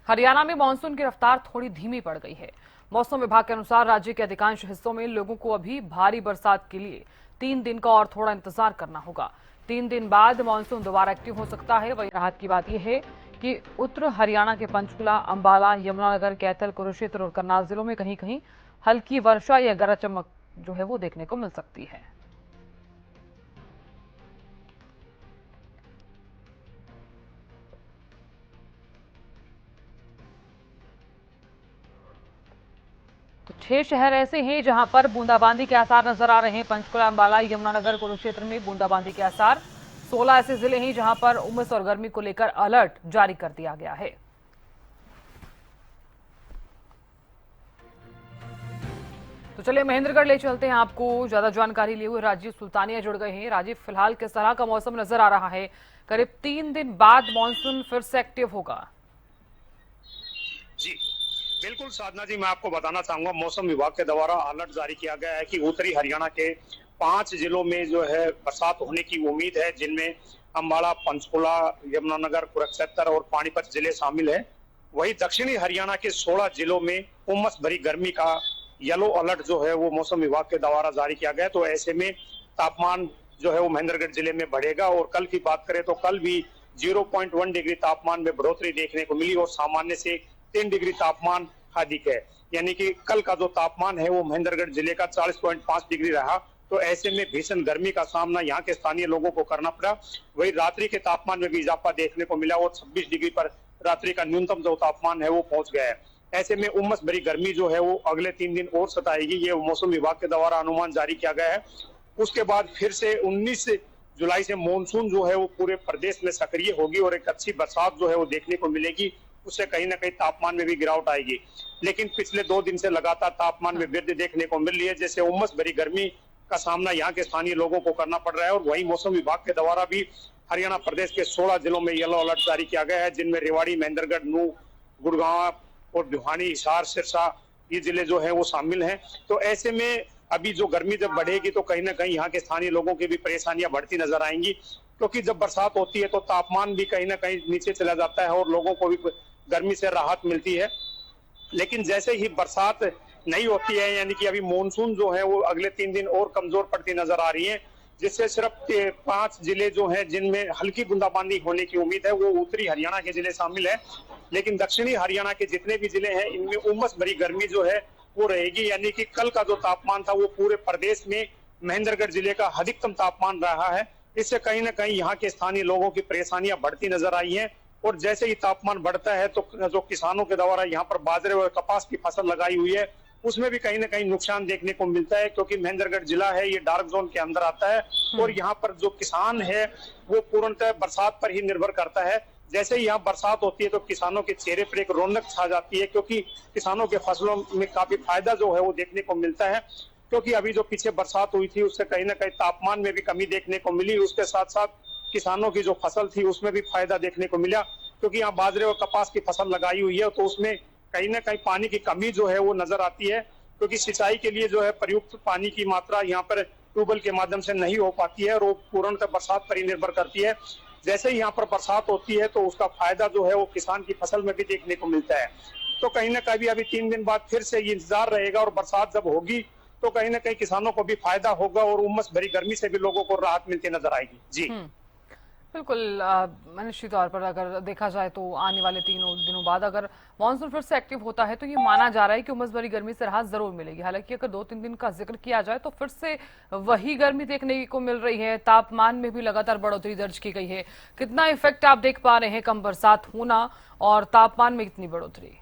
हरियाणा में मानसून की रफ्तार थोड़ी धीमी पड़ गई है। मौसम विभाग के अनुसार राज्य के अधिकांश हिस्सों में लोगों को अभी भारी बरसात के लिए 3 दिन का और थोड़ा इंतजार करना होगा। 3 दिन बाद मानसून दोबारा एक्टिव हो सकता है। वही राहत की बात यह है कि उत्तर हरियाणा के पंचकुला, अंबाला, यमुनानगर, कैथल, कुरुक्षेत्र और करनाल जिलों में कहीं कहीं हल्की वर्षा या गरज चमक जो है वो देखने को मिल सकती है। तो 6 शहर ऐसे हैं जहां पर बूंदाबांदी के आसार नजर आ रहे हैं। पंचकुला, अंबाला, यमुनानगर, कुरुक्षेत्र में बूंदाबांदी के आसार। 16 ऐसे जिले हैं जहां पर उमस और गर्मी को लेकर अलर्ट जारी कर दिया गया है। तो चलिए महेंद्रगढ़ ले चलते हैं आपको। ज्यादा जानकारी लिए हुए राजीव सुल्तानिया जुड़ गए हैं। राजीव, फिलहाल किस तरह का मौसम नजर आ रहा है? करीब 3 दिन बाद मानसून फिर से एक्टिव होगा। जी बिल्कुल साधना जी, मैं आपको बताना चाहूंगा मौसम विभाग के द्वारा अलर्ट जारी किया गया है कि उत्तरी हरियाणा के 5 जिलों में जो है बरसात होने की उम्मीद है, जिनमें अंबाला, पंचकुला, यमुनानगर, कुरुक्षेत्र और पानीपत जिले शामिल है। वहीं दक्षिणी हरियाणा के 16 जिलों में उमस भरी गर्मी का येलो अलर्ट जो है वो मौसम विभाग के द्वारा जारी किया गया है। तो ऐसे में तापमान जो है वो महेंद्रगढ़ जिले में बढ़ेगा। और कल की बात करें तो कल भी 0.1 डिग्री तापमान में बढ़ोतरी देखने को मिली और सामान्य से 3 डिग्री तापमान अधिक है। यानी कि कल का जो तापमान है वो महेंद्रगढ़ जिले का 40.5 डिग्री रहा। तो ऐसे में भीषण गर्मी का सामना यहाँ के स्थानीय लोगों को करना पड़ा। वही रात्रि के तापमान में भी इजाफा देखने को मिला और 26 डिग्री पर रात्रि का न्यूनतम जो तापमान है वो पहुंच गया है। ऐसे में उमस भरी गर्मी जो है वो अगले 3 दिन और सताएगी, ये मौसम विभाग के द्वारा अनुमान जारी किया गया है। उसके बाद फिर से 19 जुलाई से मानसून जो है वो पूरे प्रदेश में सक्रिय होगी और एक अच्छी बरसात जो है वो देखने को मिलेगी। उससे कहीं ना कहीं तापमान में भी गिरावट आएगी। लेकिन पिछले 2 दिन से लगातार तापमान में वृद्धि देखने को मिल रही है, जैसे उमस भरी गर्मी का सामना यहाँ के स्थानीय लोगों को करना पड़ रहा है। और वहीं मौसम विभाग के द्वारा भी हरियाणा प्रदेश के 16 जिलों में येलो अलर्ट जारी किया गया है, जिनमें रेवाड़ी, महेंद्रगढ़, नूंह, गुड़गांव और भिवानी, हिसार, सिरसा ये जिले जो है वो शामिल हैं। तो ऐसे में अभी जो गर्मी जब बढ़ेगी तो कहीं ना कहीं यहाँ के स्थानीय लोगों की भी परेशानियां बढ़ती नजर आएंगी, क्योंकि जब बरसात होती है तो तापमान भी कहीं ना कहीं नीचे चला जाता है और लोगों को भी गर्मी से राहत मिलती है। लेकिन जैसे ही बरसात नहीं होती है, यानी कि अभी मानसून जो है वो अगले 3 दिन और कमजोर पड़ती नजर आ रही है, जिससे सिर्फ 5 जिले जो हैं जिनमें हल्की बूंदाबांदी होने की उम्मीद है वो उत्तरी हरियाणा के जिले शामिल है। लेकिन दक्षिणी हरियाणा के जितने भी जिले हैं इनमें उमस भरी गर्मी जो है वो रहेगी। यानी कि कल का जो तापमान था वो पूरे प्रदेश में महेंद्रगढ़ जिले का अधिकतम तापमान रहा है। इससे कहीं ना कहीं यहाँ के स्थानीय लोगों की परेशानियां बढ़ती नजर आई हैं। और जैसे ही तापमान बढ़ता है तो जो किसानों के द्वारा यहाँ पर बाजरे और कपास की फसल लगाई हुई है उसमें भी कहीं ना कहीं नुकसान देखने को मिलता है, क्योंकि महेंद्रगढ़ जिला है ये डार्क जोन के अंदर आता है और यहाँ पर जो किसान है वो पूर्णतः बरसात पर ही निर्भर करता है। जैसे ही यहाँ बरसात होती है तो किसानों के चेहरे पर एक रौनक छा जाती है, क्योंकि किसानों के फसलों में काफी फायदा जो है वो देखने को मिलता है। क्योंकि अभी जो पीछे बरसात हुई थी उससे कहीं ना कहीं तापमान में भी कमी देखने को मिली, उसके साथ साथ किसानों की जो फसल थी उसमें भी फायदा देखने को मिला, क्योंकि यहाँ बाजरे और कपास की फसल लगाई हुई है तो उसमें कहीं ना कहीं पानी की कमी जो है वो नजर आती है, क्योंकि सिंचाई के लिए जो है प्रयुक्त पानी की मात्रा यहाँ पर ट्यूबवेल के माध्यम से नहीं हो पाती है और वो पूर्णतः बरसात पर ही निर्भर करती है। जैसे ही यहाँ पर बरसात होती है तो उसका फायदा जो है वो किसान की फसल में भी देखने को मिलता है। तो कहीं ना कहीं अभी 3 दिन बाद फिर से ये इंतजार रहेगा और बरसात जब होगी तो कहीं ना कहीं किसानों को भी फायदा होगा और उमस भरी गर्मी से भी लोगों को राहत मिलती नजर आएगी। जी बिल्कुल। निश्चित तौर पर अगर देखा जाए तो आने वाले 3 दिनों बाद अगर मानसून फिर से एक्टिव होता है तो ये माना जा रहा है कि उमस भरी गर्मी से राहत जरूर मिलेगी। हालांकि अगर 2-3 दिन का जिक्र किया जाए तो फिर से वही गर्मी देखने को मिल रही है। तापमान में भी लगातार बढ़ोतरी दर्ज की गई है। कितना इफेक्ट आप देख पा रहे हैं कम बरसात होना और तापमान में इतनी बढ़ोतरी?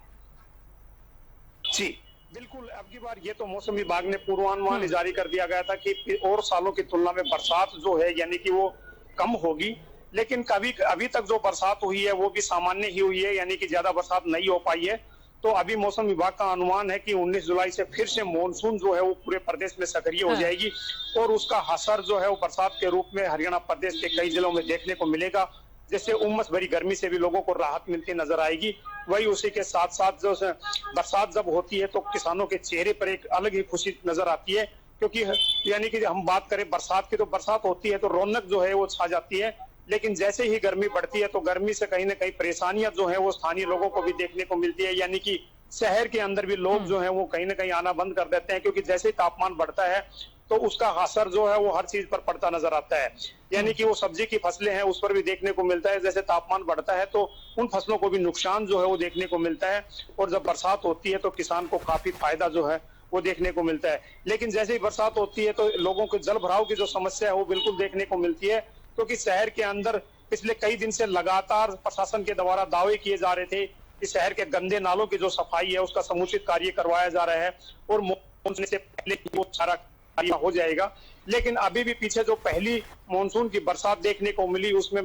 जी बिल्कुल, अब की बार ये तो मौसम विभाग ने पूर्वानुमान जारी कर दिया गया था कि और सालों की तुलना में बरसात जो है यानी कि वो कम होगी, लेकिन कभी अभी तक जो बरसात हुई है वो भी सामान्य ही हुई है, यानी कि ज्यादा बरसात नहीं हो पाई है। तो अभी मौसम विभाग का अनुमान है कि 19 जुलाई से फिर से मानसून जो है वो पूरे प्रदेश में सक्रिय हो जाएगी और उसका असर जो है वो बरसात के रूप में हरियाणा प्रदेश के कई जिलों में देखने को मिलेगा, जिससे उमस भरी गर्मी से भी लोगों को राहत मिलती नजर आएगी। वही उसी के साथ साथ जो बरसात जब होती है तो किसानों के चेहरे पर एक अलग ही खुशी नजर आती है, क्योंकि यानी कि हम बात करें बरसात की तो बरसात होती है तो रौनक जो है वो छा जाती है, लेकिन जैसे ही गर्मी बढ़ती है तो गर्मी से कहीं ना कहीं परेशानियां जो है वो स्थानीय लोगों को भी देखने को मिलती है, यानी कि शहर के अंदर भी लोग जो है वो कहीं ना कहीं आना बंद कर देते हैं, क्योंकि जैसे ही तापमान बढ़ता है तो उसका असर जो है वो हर चीज पर पड़ता नजर आता है। यानी कि वो सब्जी की फसलें हैं उस पर भी देखने को मिलता है, जैसे तापमान बढ़ता है तो उन फसलों को भी नुकसान जो है वो देखने को मिलता है, और जब बरसात होती है तो किसान को काफी फायदा जो है वो देखने को मिलता है। लेकिन जैसे ही बरसात होती है तो लोगों को जल भराव की जो समस्या है वो बिल्कुल देखने को मिलती है, क्योंकि शहर के अंदर पिछले कई दिन से लगातार प्रशासन के द्वारा दावे किए जा रहे थे कि शहर के गंदे नालों की जो सफाई है उसका समुचित कार्य करवाया जा रहा है और मानसून से पहले वो सारा कार्य हो जाएगा। लेकिन अभी भी पीछे जो पहली मानसून की बरसात देखने को मिली उसमें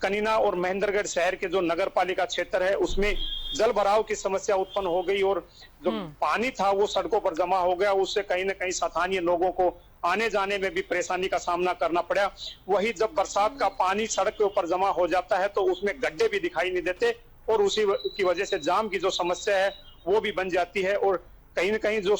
कनीना और महेंद्रगढ़ शहर के जो नगर पालिका क्षेत्र है उसमें जल भराव की समस्या उत्पन्न हो गई, और जो पानी था वो सड़कों पर जमा हो गया। उससे कहीं ना कहीं स्थानीय लोगों को आने जाने में भी परेशानी का सामना करना पड़ा। वही जब बरसात का पानी सड़क के ऊपर जमा हो जाता है तो उसमें गड्ढे भी दिखाई नहीं देते, और उसी की वजह से जाम की जो समस्या है वो भी बन जाती है, और कहीं न कहीं जो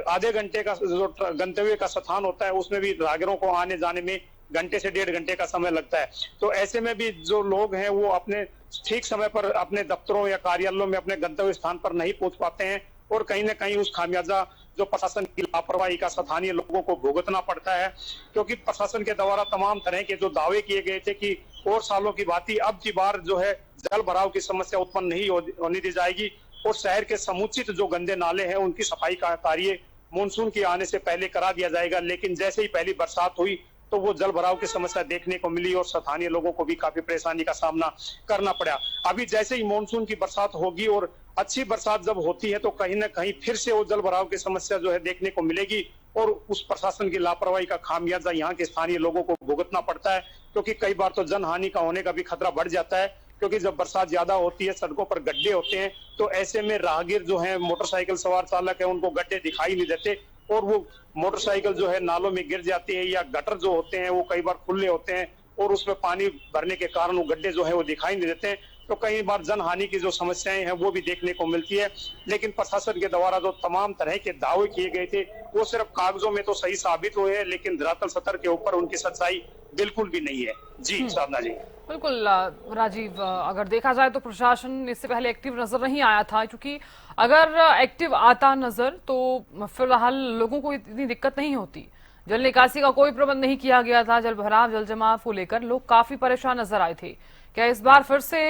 आधे घंटे का जो गंतव्य का स्थान होता है उसमें भी राहगीरों को आने जाने में घंटे से 1.5 घंटे का समय लगता है। तो ऐसे में भी जो लोग हैं वो अपने ठीक समय पर अपने दफ्तरों या कार्यालयों में अपने गंतव्य स्थान पर नहीं पहुंच पाते हैं, और कहीं न कहीं उस खामियाजा जो प्रशासन की लापरवाही का स्थानीय लोगों को भुगतना पड़ता है, क्योंकि प्रशासन के द्वारा तमाम तरह के जो दावे किए गए थे कि और सालों की बात अब की बार जो है जल भराव की समस्या उत्पन्न नहीं होने दी जाएगी, और शहर के समुचित जो गंदे नाले हैं उनकी सफाई का कार्य मानसून के आने से पहले करा दिया जाएगा। लेकिन जैसे ही पहली बरसात हुई तो वो जल भराव की समस्या देखने को मिली और स्थानीय लोगों को भी काफी परेशानी का सामना करना पड़ा। अभी जैसे ही मानसून की बरसात होगी और अच्छी बरसात जब होती है तो कहीं ना कहीं फिर से वो जल भराव की समस्या जो है देखने को मिलेगी, और उस प्रशासन की लापरवाही का खामियाजा यहाँ के स्थानीय लोगों को भुगतना पड़ता है, क्योंकि कई बार तो जनहानि का होने का भी खतरा बढ़ जाता है, क्योंकि जब बरसात ज्यादा होती है सड़कों पर गड्ढे होते हैं तो ऐसे में राहगीर जो है मोटरसाइकिल सवार चालक है उनको गड्ढे दिखाई नहीं देते, और वो मोटरसाइकिल जो है नालों में गिर जाती है, या गटर जो होते हैं वो कई बार खुले होते हैं और उसमें पानी भरने के कारण वो गड्ढे जो है वो दिखाई नहीं देते हैं, तो कई बार जनहानि की जो समस्याएं हैं वो भी देखने को मिलती है। लेकिन प्रशासन के द्वारा जो तमाम तरह के दावे किए गए थे वो सिर्फ कागजों में तो सही साबित हुए हैं, लेकिन धरातल सतह के ऊपर उनकी सच्चाई बिल्कुल भी नहीं है। जी साधना जी। बिल्कुल राजीव, अगर देखा जाए तो प्रशासन इससे पहले एक्टिव नजर नहीं आया था, क्योंकि अगर एक्टिव आता नजर तो फिलहाल लोगों को इतनी दिक्कत नहीं होती। जल निकासी का कोई प्रबंध नहीं किया गया था, जल भराव जल जमाव को लेकर लोग काफी परेशान नजर आए थे। क्या इस बार फिर से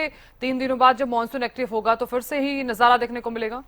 3 दिनों बाद जब मानसून एक्टिव होगा तो फिर से ही नजारा देखने को मिलेगा?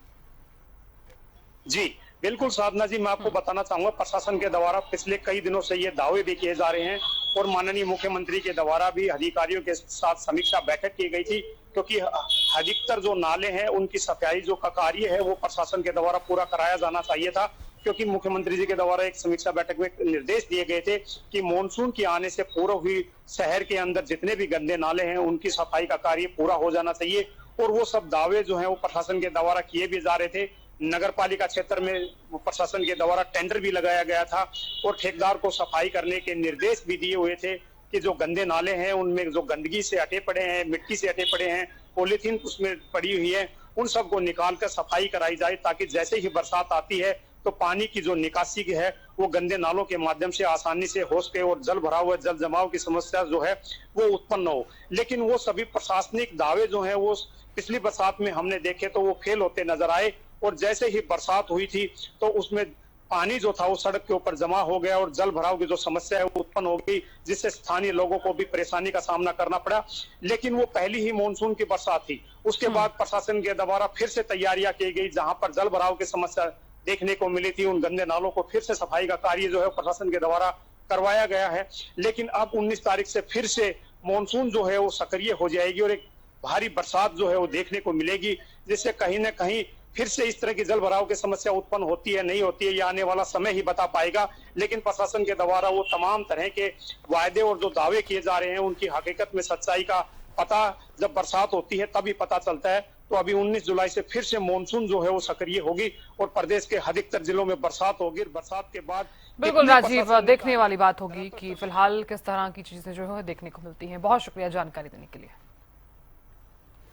जी बिल्कुल साधना जी, मैं आपको बताना चाहूंगा प्रशासन के द्वारा पिछले कई दिनों से ये दावे भी किए जा रहे हैं, और माननीय मुख्यमंत्री के द्वारा भी अधिकारियों के साथ समीक्षा बैठक की गई थी, क्योंकि अधिकतर जो नाले हैं उनकी सफाई जो का कार्य है वो प्रशासन के द्वारा पूरा कराया जाना चाहिए था, क्योंकि मुख्यमंत्री जी के द्वारा एक समीक्षा बैठक में निर्देश दिए गए थे कि मानसून के आने से पूर्व हुई शहर के अंदर जितने भी गंदे नाले हैं उनकी सफाई का कार्य पूरा हो जाना चाहिए, और वो सब दावे जो है वो प्रशासन के द्वारा किए भी जा रहे थे। नगर पालिका क्षेत्र में प्रशासन के द्वारा टेंडर भी लगाया गया था, और ठेकेदार को सफाई करने के निर्देश भी दिए हुए थे कि जो गंदे नाले हैं उनमें जो गंदगी से अटे पड़े हैं, मिट्टी से अटे पड़े हैं, पॉलीथीन उसमें पड़ी हुई है, उन सबको निकाल कर सफाई कराई जाए, ताकि जैसे ही बरसात आती है तो पानी की जो निकासी है वो गंदे नालों के माध्यम से आसानी से हो सके, और जल भराव व जल जमाव की समस्या जो है वो उत्पन्न हो। लेकिन वो सभी प्रशासनिक दावे जो है वो पिछली बरसात में हमने देखे तो वो फेल होते नजर आए, और जैसे ही बरसात हुई थी तो उसमें पानी जो था वो सड़क के ऊपर जमा हो गया और जल भराव की जो समस्या है वो उत्पन्न हो गई, जिससे स्थानीय लोगों को भी परेशानी का सामना करना पड़ा। लेकिन वो पहली ही मानसून की बरसात थी, उसके बाद प्रशासन के द्वारा फिर से तैयारियां की गई, जहां पर जल भराव की समस्या देखने को मिली थी उन गंदे नालों को फिर से सफाई का कार्य जो है प्रशासन के द्वारा करवाया गया है। लेकिन अब 19 तारीख से फिर से मानसून जो है वो सक्रिय हो जाएगी और एक भारी बरसात जो है वो देखने को मिलेगी, जिससे कहीं ना कहीं फिर से इस तरह की जल भराव की समस्या उत्पन्न होती है नहीं होती है ये आने वाला समय ही बता पाएगा। लेकिन प्रशासन के द्वारा वो तमाम तरह के वायदे और जो दावे किए जा रहे हैं उनकी हकीकत में सच्चाई का पता जब बरसात होती है तभी पता चलता है। तो अभी 19 जुलाई से फिर से मानसून जो है वो सक्रिय होगी और प्रदेश के अधिकतर जिलों में बरसात होगी। बरसात के बाद बिल्कुल राजीव, देखने वाली बात होगी कि फिलहाल किस तरह की चीजें जो है देखने को मिलती हैं। बहुत शुक्रिया जानकारी देने के लिए।